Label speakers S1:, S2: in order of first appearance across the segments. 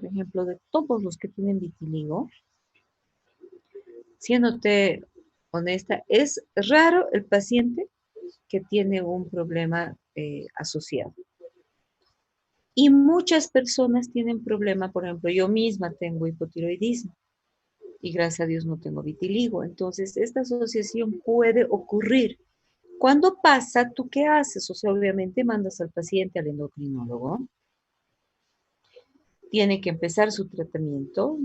S1: ejemplo, de todos los que tienen vitiligo, siéndote honesta, es raro el paciente que tiene un problema asociado. Y muchas personas tienen problema, por ejemplo, yo misma tengo hipotiroidismo y gracias a Dios no tengo vitiligo. Entonces, esta asociación puede ocurrir. Cuando pasa, ¿tú qué haces? O sea, obviamente mandas al paciente al endocrinólogo, tiene que empezar su tratamiento,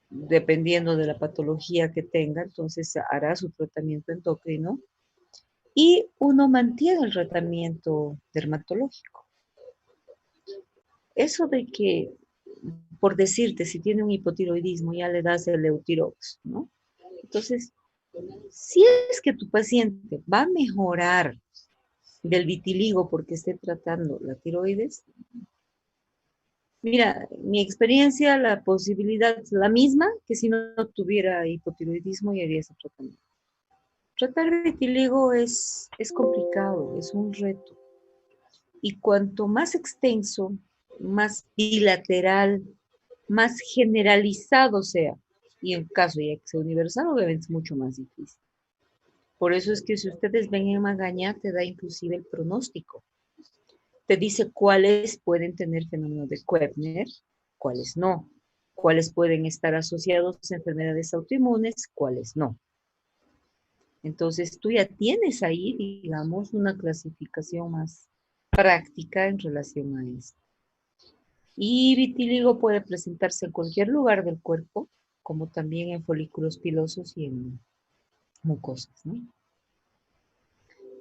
S1: dependiendo de la patología que tenga, entonces hará su tratamiento endocrino y uno mantiene el tratamiento dermatológico. Eso de que, por decirte, si tiene un hipotiroidismo, ya le das el Eutirox, ¿no? Entonces, si es que tu paciente va a mejorar del vitiligo porque esté tratando la tiroides, mira, mi experiencia, la posibilidad es la misma que si no tuviera hipotiroidismo y haría ese tratamiento. Tratar vitiligo es complicado, es un reto. Y cuanto más extenso, más bilateral, más generalizado sea, y en caso ya que sea universal, obviamente es mucho más difícil. Por eso es que si ustedes ven en Magaña, te da inclusive el pronóstico. Te dice cuáles pueden tener fenómeno de Koebner, cuáles no, cuáles pueden estar asociados a enfermedades autoinmunes, cuáles no. Entonces tú ya tienes ahí, digamos, una clasificación más práctica en relación a esto. Y vitiligo puede presentarse en cualquier lugar del cuerpo, como también en folículos pilosos y en mucosas, ¿no?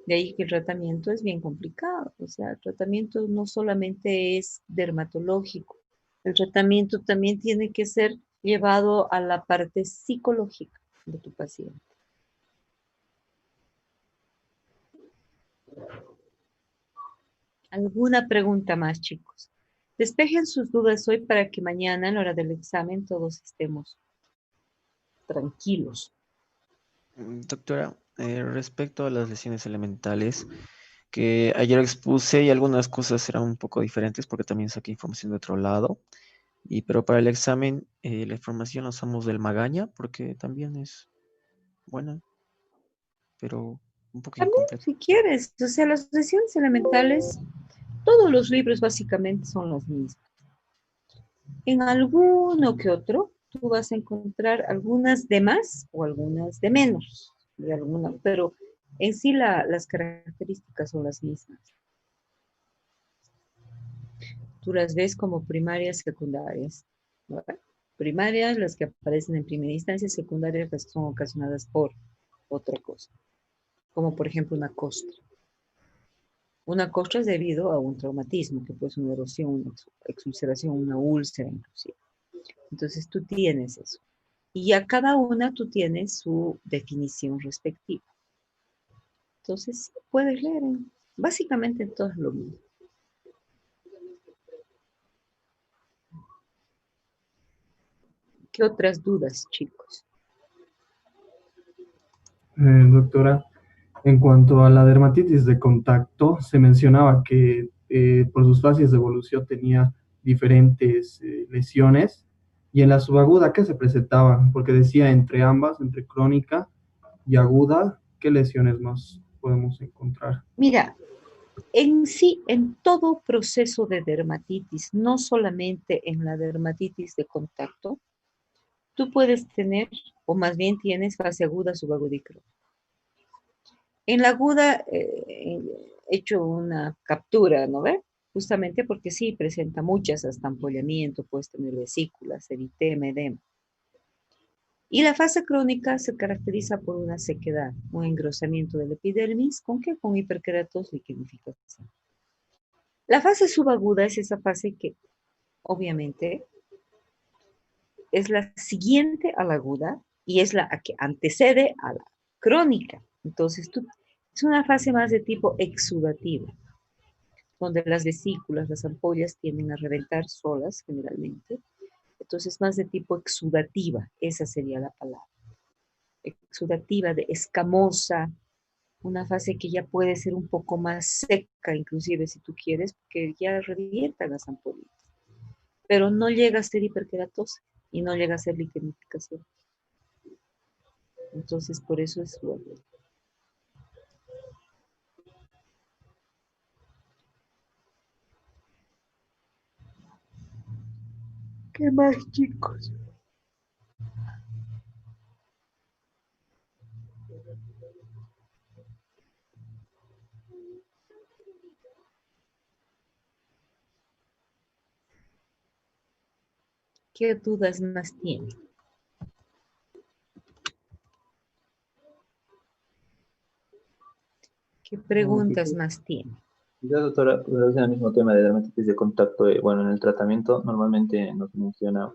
S1: De ahí que el tratamiento es bien complicado. O sea, el tratamiento no solamente es dermatológico, el tratamiento también tiene que ser llevado a la parte psicológica de tu paciente. ¿Alguna pregunta más, chicos? Despejen sus dudas hoy para que mañana, en la hora del examen, todos estemos tranquilos.
S2: Doctora, respecto a las lesiones elementales, que ayer expuse y algunas cosas eran un poco diferentes porque también saqué información de otro lado. Pero para el examen, la información la usamos del Magaña porque también es buena, pero un poco
S1: También,
S2: incompleta.
S1: si quieres, o sea, las lesiones elementales, todos los libros básicamente son los mismos. En alguno que otro, tú vas a encontrar algunas de más o algunas de menos, de alguna, pero en sí las características son las mismas. Tú las ves como primarias, secundarias, ¿no? Primarias, las que aparecen en primera instancia, secundarias, las que son ocasionadas por otra cosa, como por ejemplo una costra. Una costra es debido a un traumatismo, que puede ser una erosión, una exulceración, una úlcera inclusive. Entonces tú tienes eso. Y a cada una tú tienes su definición respectiva. Entonces puedes leer básicamente en todo lo mismo. ¿Qué otras dudas, chicos?
S3: Doctora, en cuanto a la dermatitis de contacto, se mencionaba que por sus fases de evolución tenía diferentes lesiones y en la subaguda, ¿qué se presentaban? Porque decía entre ambas, entre crónica y aguda, ¿qué lesiones más podemos encontrar?
S1: Mira, en sí, en todo proceso de dermatitis, no solamente en la dermatitis de contacto, tú puedes tener, o más bien tienes fase aguda, subaguda y crónica. En la aguda he hecho una captura, ¿no ve? Justamente porque sí, presenta muchas, hasta ampollamiento, puedes tener vesículas, eritema, edema. Y la fase crónica se caracteriza por una sequedad, un engrosamiento del epidermis, ¿con qué? Con hiperkeratosis, liquidificación. La fase subaguda es esa fase que, obviamente, es la siguiente a la aguda y es la que antecede a la crónica. Entonces, es una fase más de tipo exudativa, donde las vesículas, las ampollas tienden a reventar solas generalmente. Entonces, más de tipo exudativa, esa sería la palabra. Exudativa, de escamosa, una fase que ya puede ser un poco más seca, inclusive si tú quieres, porque ya revientan las ampollas. pero no llega a ser hiperkeratosis y no llega a ser liquenificación. Entonces, por eso es bueno. ¿Qué más, chicos? ¿Qué dudas más tienen? ¿Qué preguntas más tienen?
S4: Ya, doctora, relación al mismo tema de dermatitis de contacto, bueno, en el tratamiento normalmente nos menciona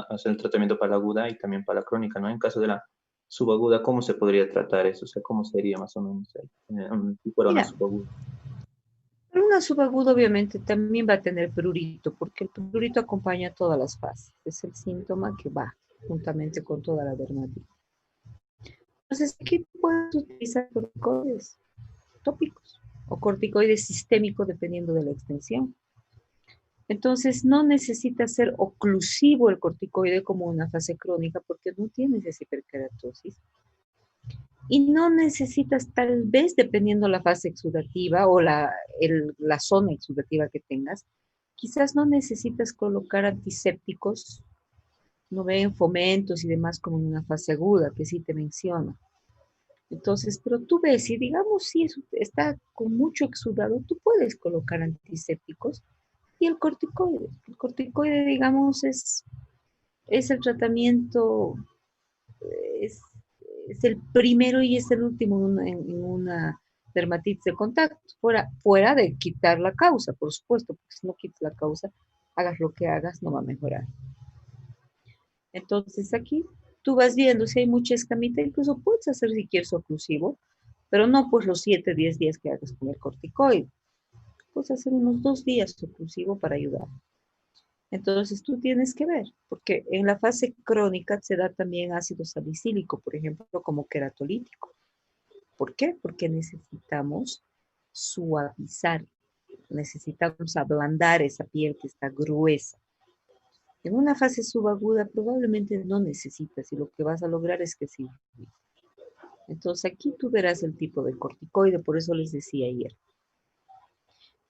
S4: hacer el tratamiento para la aguda y también para la crónica, ¿no? En caso de la subaguda, ¿cómo se podría tratar eso? O sea, ¿cómo sería más o menos si fuera una
S1: Mira,
S4: subaguda?
S1: pero una subaguda obviamente también va a tener prurito, porque el prurito acompaña todas las fases. Es el síntoma que va juntamente con toda la dermatitis. Entonces, aquí puedes utilizar corticoides tópicos o corticoides sistémicos dependiendo de la extensión. Entonces, no necesita ser oclusivo el corticoide como una fase crónica porque no tienes esa hiperkeratosis. Y no necesitas tal vez, dependiendo la fase exudativa o la zona exudativa que tengas, quizás no necesitas colocar antisépticos, no ven fomentos y demás como en una fase aguda, que sí te menciona. Entonces, pero tú ves, si digamos, si está con mucho exudado, tú puedes colocar antisépticos y el corticoide. El corticoide, digamos, es el tratamiento, es, es el primero y es el último en una dermatitis de contacto, fuera de quitar la causa, por supuesto, porque si no quitas la causa, hagas lo que hagas, no va a mejorar. Entonces aquí tú vas viendo si hay mucha escamita, incluso puedes hacer si quieres oclusivo, pero no pues los 7, 10 días que hagas con el corticoide. Puedes hacer unos 2 días oclusivo para ayudar. Entonces tú tienes que ver, porque en la fase crónica se da también ácido salicílico, por ejemplo, como queratolítico. ¿Por qué? Porque necesitamos suavizar, necesitamos ablandar esa piel que está gruesa. En una fase subaguda probablemente no necesitas y lo que vas a lograr es que sí. Entonces aquí tú verás el tipo de corticoide, por eso les decía ayer.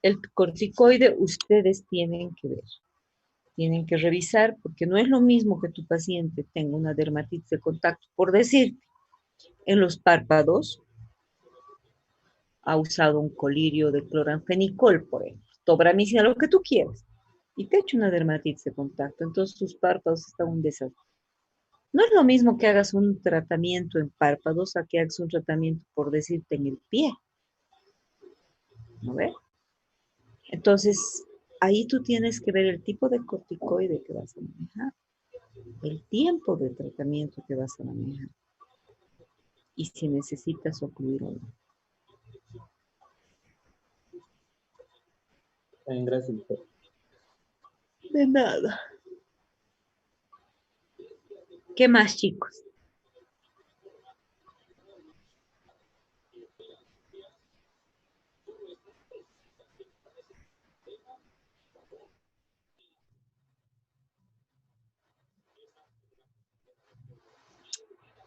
S1: El corticoide ustedes tienen que ver, tienen que revisar, porque no es lo mismo que tu paciente tenga una dermatitis de contacto, por decir, en los párpados, ha usado un colirio de cloranfenicol, por ejemplo, tobramicina, lo que tú quieras, y te ha hecho una dermatitis de contacto, entonces tus párpados están un desastre. No es lo mismo que hagas un tratamiento en párpados a que hagas un tratamiento, por decirte, en el pie. ¿No ves? Entonces, ahí tú tienes que ver el tipo de corticoide que vas a manejar, el tiempo de tratamiento que vas a manejar y si necesitas ocluir o no.
S4: Gracias, doctor.
S1: De nada. ¿Qué más, chicos?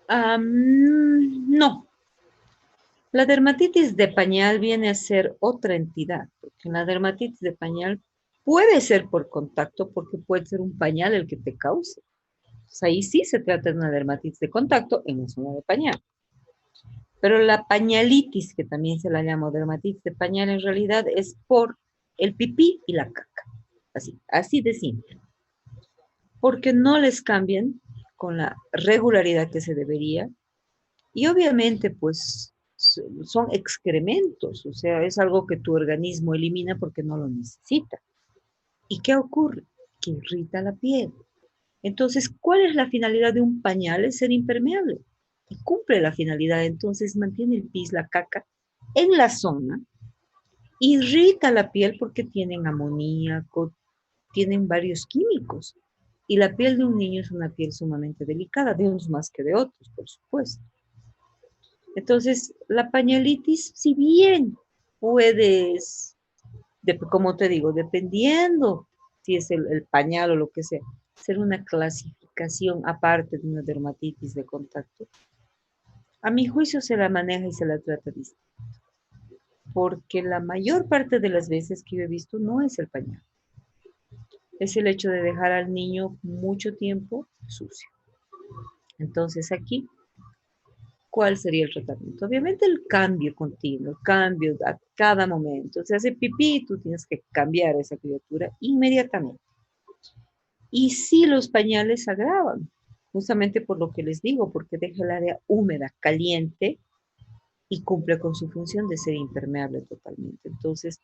S1: No. La dermatitis de pañal viene a ser otra entidad, porque la dermatitis de pañal puede ser por contacto, porque puede ser un pañal el que te cause. Entonces, ahí sí se trata de una dermatitis de contacto en la zona de pañal. Pero la pañalitis, que también se la llama dermatitis de pañal, en realidad es por el pipí y la caca. Así de simple. Porque no les cambian con la regularidad que se debería. Y obviamente, pues, son excrementos, o sea, es algo que tu organismo elimina porque no lo necesita. ¿Y qué ocurre? Que irrita la piel. Entonces, ¿cuál es la finalidad de un pañal? Es ser impermeable. Y cumple la finalidad, entonces mantiene el pis, la caca, en la zona, irrita la piel porque tienen amoníaco, tienen varios químicos. Y la piel de un niño es una piel sumamente delicada, de unos más que de otros, por supuesto. Entonces, la pañalitis, si bien puedes, como te digo, dependiendo si es el pañal o lo que sea, hacer una clasificación aparte de una dermatitis de contacto, a mi juicio se la maneja y se la trata distinto. Porque la mayor parte de las veces que yo he visto no es el pañal. Es el hecho de dejar al niño mucho tiempo sucio. Entonces aquí, ¿cuál sería el tratamiento? Obviamente el cambio continuo, el cambio a cada momento. Se hace pipí, tú tienes que cambiar a esa criatura inmediatamente. Y sí, los pañales se agravan, justamente por lo que les digo, porque deja el área húmeda, caliente, y cumple con su función de ser impermeable totalmente. Entonces,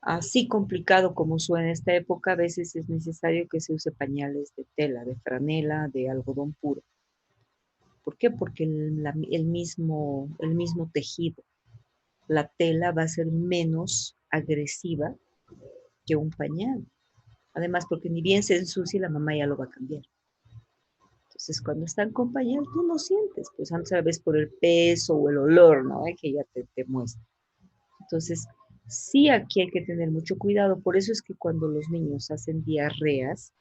S1: así complicado como suena esta época, a veces es necesario que se use pañales de tela, de franela, de algodón puro. ¿Por qué? Porque el mismo tejido, la tela va a ser menos agresiva que un pañal. Además, porque ni bien se ensucie, la mamá ya lo va a cambiar. Entonces, cuando están con pañal, tú no sientes, pues antes a la vez por el peso o el olor, ¿no? Que ya te muestra. Entonces, sí, aquí hay que tener mucho cuidado. Por eso es que cuando los niños hacen diarreas,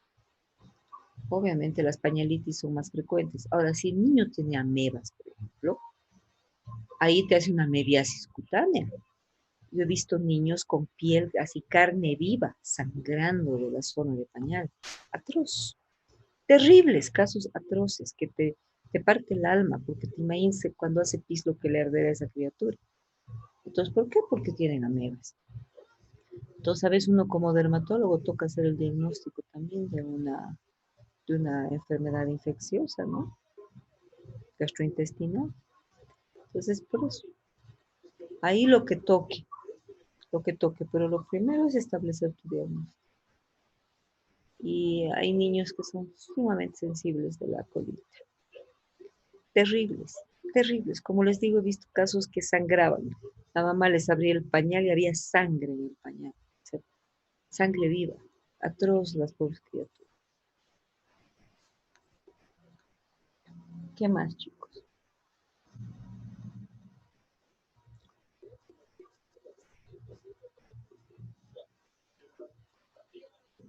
S1: obviamente las pañalitis son más frecuentes. Ahora, si el niño tiene amebas, por ejemplo, ahí te hace una amebiasis cutánea. Yo he visto niños con piel, así carne viva, sangrando de la zona de pañal. Atroz. Terribles casos atroces que te parte el alma, porque te imaginas cuando hace pis lo que le arderá a esa criatura. Entonces, ¿por qué? Porque tienen amebas. Entonces, a veces uno como dermatólogo toca hacer el diagnóstico también de una enfermedad infecciosa, ¿no? Gastrointestinal. Entonces, por eso, ahí lo que toque, pero lo primero es establecer tu diagnóstico. Y hay niños que son sumamente sensibles de la colita. Terribles, terribles. Como les digo, he visto casos que sangraban. La mamá les abría el pañal y había sangre en el pañal. O sea, sangre viva. Atroz las pobres criaturas. ¿Qué más, chicos?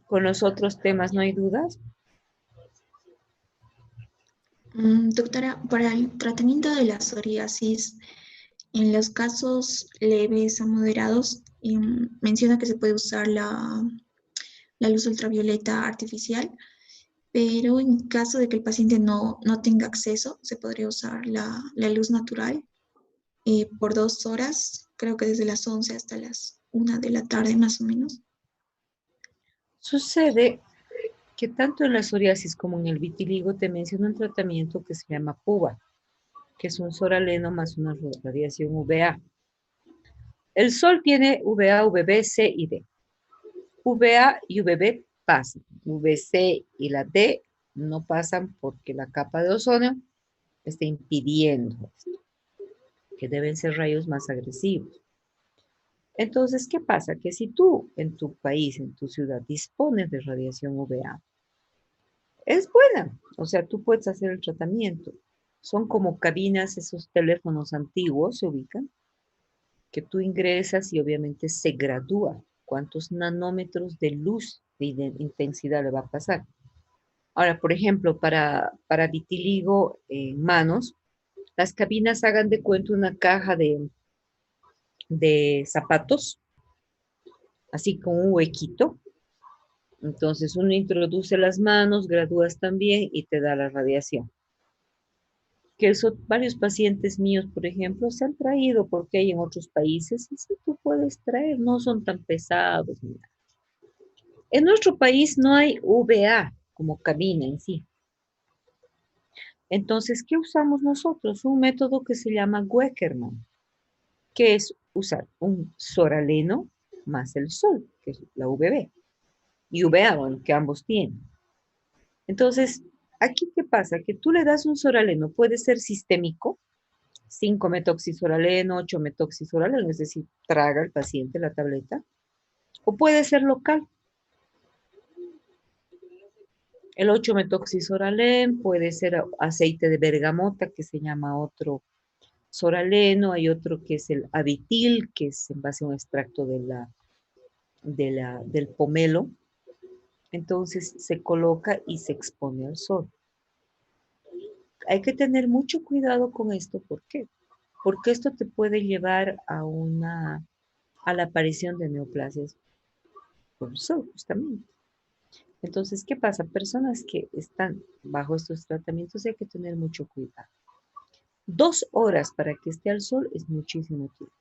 S1: Con los otros temas no hay dudas.
S5: Doctora, para el tratamiento de la psoriasis, en los casos leves a moderados, menciona que se puede usar la luz ultravioleta artificial, pero en caso de que el paciente no tenga acceso, se podría usar la luz natural por 2 horas, creo que desde las 11 hasta las 1 de la tarde más o menos.
S1: Sucede que tanto en la psoriasis como en el vitiligo te menciono un tratamiento que se llama PUVA, que es un soraleno más una radiación UVA. El sol tiene UVA, UVB, C y D. UVA y UVB pasan. UVC y la D no pasan porque la capa de ozono está impidiendo esto, que deben ser rayos más agresivos. Entonces, ¿qué pasa? Que si tú en tu país, en tu ciudad, dispones de radiación UVA, es buena. O sea, tú puedes hacer el tratamiento. Son como cabinas, esos teléfonos antiguos se ubican, que tú ingresas y obviamente se gradúa cuántos nanómetros de luz de intensidad le va a pasar. Ahora, por ejemplo, para vitiligo en manos, las cabinas hagan de cuenta una caja de zapatos, así con un huequito. Entonces uno introduce las manos, gradúas también y te da la radiación. Que eso, varios pacientes míos, por ejemplo, se han traído porque hay en otros países y si tú puedes traer, no son tan pesados. Mira. En nuestro país no hay VA como cabina en sí. Entonces, ¿qué usamos nosotros? Un método que se llama Weckermann, que es usar un soraleno más el sol, que es la UVB, y UVA, bueno, que ambos tienen. Entonces, aquí, ¿qué pasa? Que tú le das un soraleno, puede ser sistémico, 5-metoxisoraleno, 8-metoxisoraleno, es decir, traga el paciente la tableta, o puede ser local. El 8-metoxisoralen puede ser aceite de bergamota, que se llama otro soraleno, hay otro que es el abitil, que es en base a un extracto del pomelo, Entonces se coloca y se expone al sol. Hay que tener mucho cuidado con esto. ¿Por qué? Porque esto te puede llevar a la aparición de neoplasias por el sol, justamente. Entonces, ¿qué pasa? Personas que están bajo estos tratamientos hay que tener mucho cuidado. 2 horas para que esté al sol es muchísimo tiempo.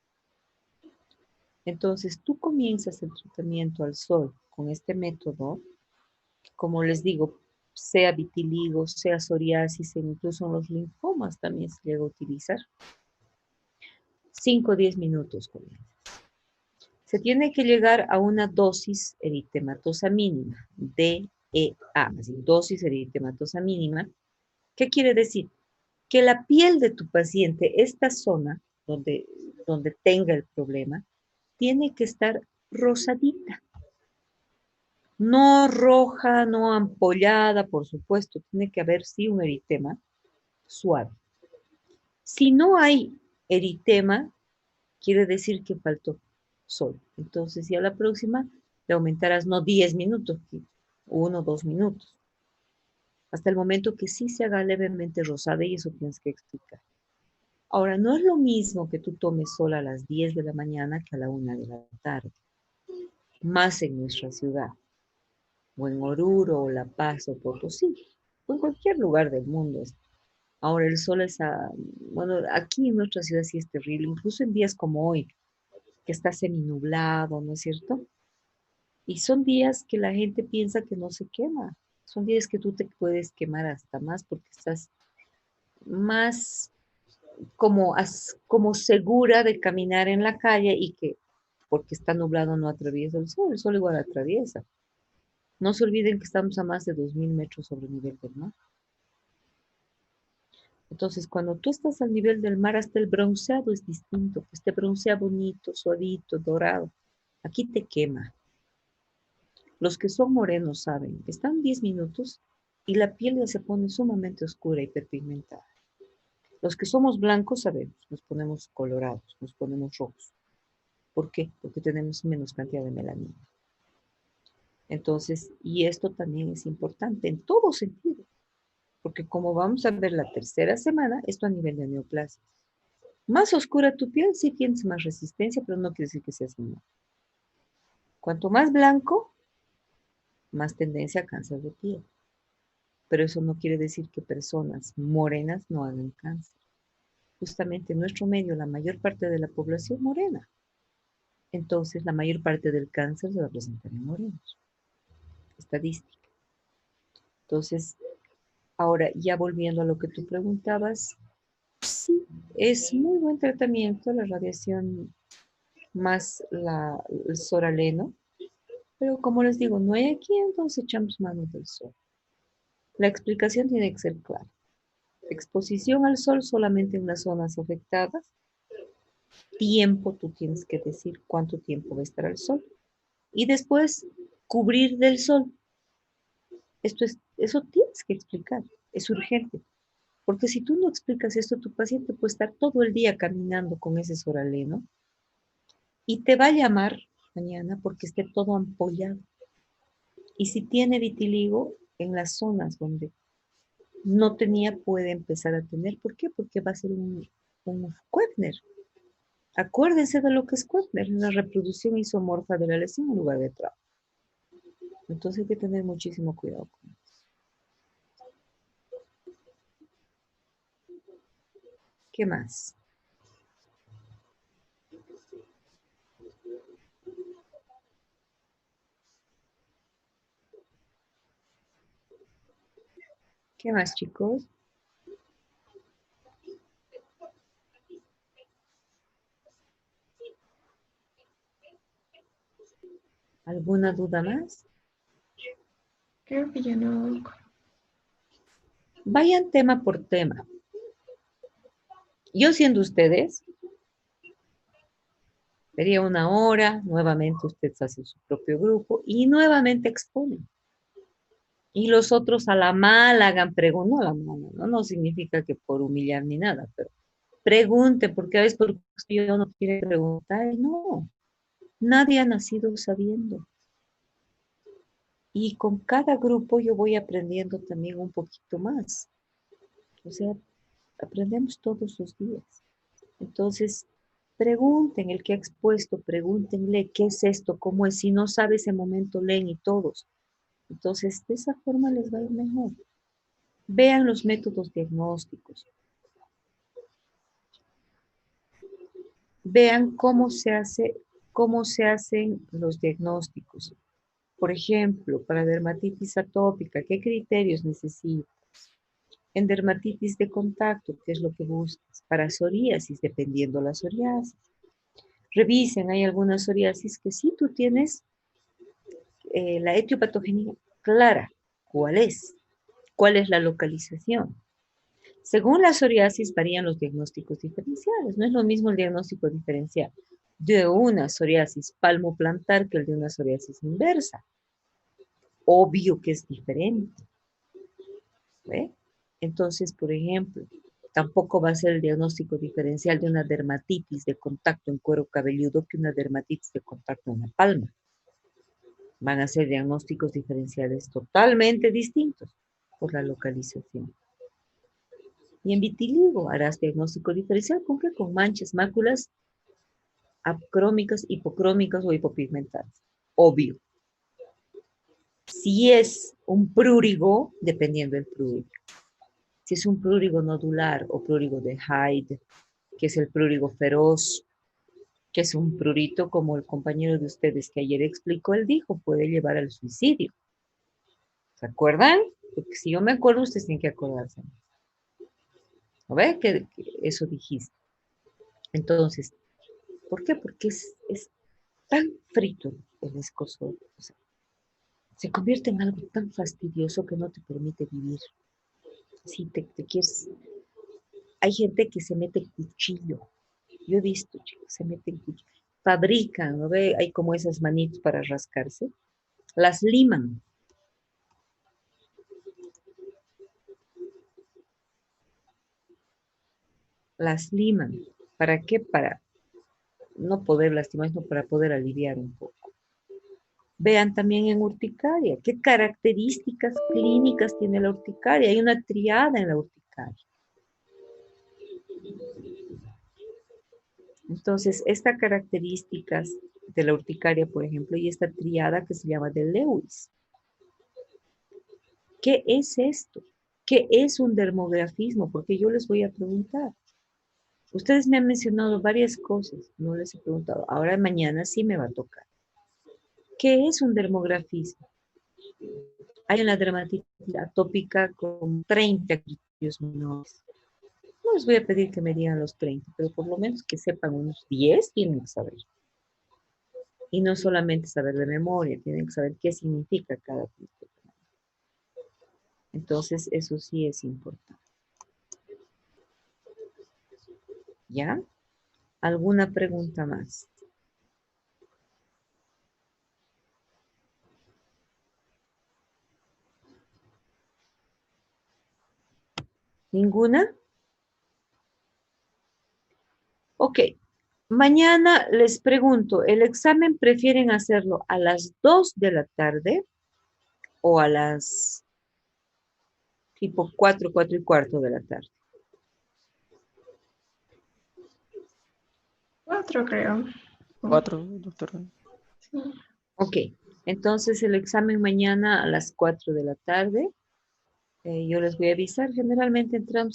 S1: Entonces, tú comienzas el tratamiento al sol con este método, que, como les digo, sea vitiligo, sea psoriasis, e incluso en los linfomas también se llega a utilizar. 5 o 10 minutos comienza. Se tiene que llegar a una dosis eritematosa mínima, DEA, así, dosis eritematosa mínima. ¿Qué quiere decir? Que la piel de tu paciente, esta zona donde tenga el problema, tiene que estar rosadita. No roja, no ampollada, por supuesto. Tiene que haber, sí, un eritema suave. Si no hay eritema, quiere decir que faltó sol. Entonces, si a la próxima le aumentarás no 10 minutos, 1 o 2 minutos, hasta el momento que sí se haga levemente rosada, y eso tienes que explicar. Ahora, no es lo mismo que tú tomes sol a las 10 de la mañana que a la 1 de la tarde, más en nuestra ciudad, o en Oruro, o La Paz, o Potosí, o en cualquier lugar del mundo. Ahora el sol bueno, aquí en nuestra ciudad sí es terrible, incluso en días como hoy, que está seminublado, ¿no es cierto? Y son días que la gente piensa que no se quema. Son días que tú te puedes quemar hasta más porque estás más como segura de caminar en la calle y que porque está nublado no atraviesa el sol igual atraviesa. No se olviden que estamos a más de 2000 metros sobre el nivel del mar. Entonces, cuando tú estás al nivel del mar, hasta el bronceado es distinto, pues te broncea bonito, suavito, dorado. Aquí te quema. Los que son morenos saben, están 10 minutos y la piel ya se pone sumamente oscura y hiperpigmentada. Los que somos blancos sabemos, nos ponemos colorados, nos ponemos rojos. ¿Por qué? Porque tenemos menos cantidad de melanina. Entonces, y esto también es importante en todo sentido, porque como vamos a ver la tercera semana, esto a nivel de neoplasia. Más oscura tu piel, sí tienes más resistencia, pero no quiere decir que seas inmune. Cuanto más blanco, más tendencia a cáncer de piel. Pero eso no quiere decir que personas morenas no hagan cáncer. Justamente en nuestro medio, la mayor parte de la población morena. Entonces, la mayor parte del cáncer se va a presentar en morenos. Estadística. Entonces, ahora ya volviendo a lo que tú preguntabas, sí, es muy buen tratamiento la radiación más el soraleno, pero como les digo, no hay aquí, entonces echamos mano del sol. La explicación tiene que ser clara. Exposición al sol solamente en las zonas afectadas. Tiempo, tú tienes que decir cuánto tiempo va a estar al sol. Y después, cubrir del sol. Eso tienes que explicar, es urgente. Porque si tú no explicas esto, tu paciente puede estar todo el día caminando con ese soraleno y te va a llamar mañana porque esté todo ampollado. Y si tiene vitiligo, en las zonas donde no tenía, puede empezar a tener. ¿Por qué? Porque va a ser un Koepner. Acuérdense de lo que es Koepner, la reproducción isomorfa de la lesión en lugar de trauma. Entonces hay que tener muchísimo cuidado con eso. ¿Qué más? ¿Qué más, chicos? ¿Alguna duda más?
S5: Creo que ya no.
S1: Vayan tema por tema. Yo siendo ustedes, sería 1 hora, nuevamente ustedes hacen su propio grupo y nuevamente exponen. Y los otros a la mala hagan preguntas, no a la mala, no significa que por humillar ni nada, pero pregunte, porque a veces porque yo no quiere preguntar, no, nadie ha nacido sabiendo. Y con cada grupo yo voy aprendiendo también un poquito más. O sea, aprendemos todos los días. Entonces, pregunten, el que ha expuesto, pregúntenle qué es esto, cómo es. Si no sabe ese momento, leen y todos. Entonces, de esa forma les va a ir mejor. Vean los métodos diagnósticos. Vean cómo se hacen los diagnósticos. Por ejemplo, para dermatitis atópica, ¿qué criterios necesitas? En dermatitis de contacto, ¿qué es lo que buscas? Para psoriasis, dependiendo la psoriasis. Revisen, hay algunas psoriasis que sí tú tienes la etiopatogenia clara. ¿Cuál es? ¿Cuál es la localización? Según la psoriasis varían los diagnósticos diferenciales. No es lo mismo el diagnóstico diferencial de una psoriasis palmoplantar que el de una psoriasis inversa. Obvio que es diferente. ¿Ve? Entonces, por ejemplo, tampoco va a ser el diagnóstico diferencial de una dermatitis de contacto en cuero cabelludo que una dermatitis de contacto en la palma. Van a ser diagnósticos diferenciales totalmente distintos por la localización. Y en vitiligo harás diagnóstico diferencial ¿con qué? Con manchas, máculas acrómicas, hipocrómicas o hipopigmentadas. Obvio. Si es un prurigo, dependiendo del prurigo. Si es un prurigo nodular o prurigo de Hyde, que es el prurigo feroz, que es un prurito como el compañero de ustedes que ayer explicó, él dijo, puede llevar al suicidio. ¿Se acuerdan? Porque si yo me acuerdo, ustedes tienen que acordarse. ¿No ve? Que eso dijiste. Entonces, ¿por qué? Porque es tan frito el escozor. O sea, se convierte en algo tan fastidioso que no te permite vivir. Si te quieres... Hay gente que se mete el cuchillo. Yo he visto, chicos, se meten cuchillo. Fabrican, ¿no ve? Hay como esas manitos para rascarse. Las liman. Las liman. ¿Para qué? Para no poder lastimar, sino para poder aliviar un poco. Vean también en urticaria, qué características clínicas tiene la urticaria. Hay una triada en la urticaria. Entonces, estas características de la urticaria, por ejemplo, y esta triada que se llama de Lewis. ¿Qué es esto? ¿Qué es un dermografismo? Porque yo les voy a preguntar. Ustedes me han mencionado varias cosas, no les he preguntado. Ahora mañana sí me va a tocar. ¿Qué es un dermografismo? Hay en la dermatitis atópica con 30 criterios menores. No les voy a pedir que me digan los 30, pero por lo menos que sepan unos 10 tienen que saber. Y no solamente saber de memoria, tienen que saber qué significa cada criterio. Entonces, eso sí es importante. ¿Ya? ¿Alguna pregunta más? ¿Ninguna? Ok. Mañana les pregunto, ¿el examen prefieren hacerlo a las 2 de la tarde o a las tipo 4, 4 y cuarto de la tarde?
S5: 4, creo.
S2: 4, doctora.
S5: Sí.
S1: Ok, entonces el examen mañana a las 4 de la tarde. Yo les voy a avisar, generalmente entramos